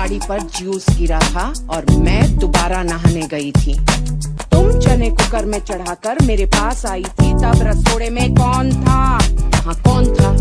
साड़ी पर जूस गिरा था और मैं दोबारा नहाने गई थी। तुम चने कुकर में चढ़ाकर मेरे पास आई थी, तब रसोड़े में कौन था? हाँ, कौन था?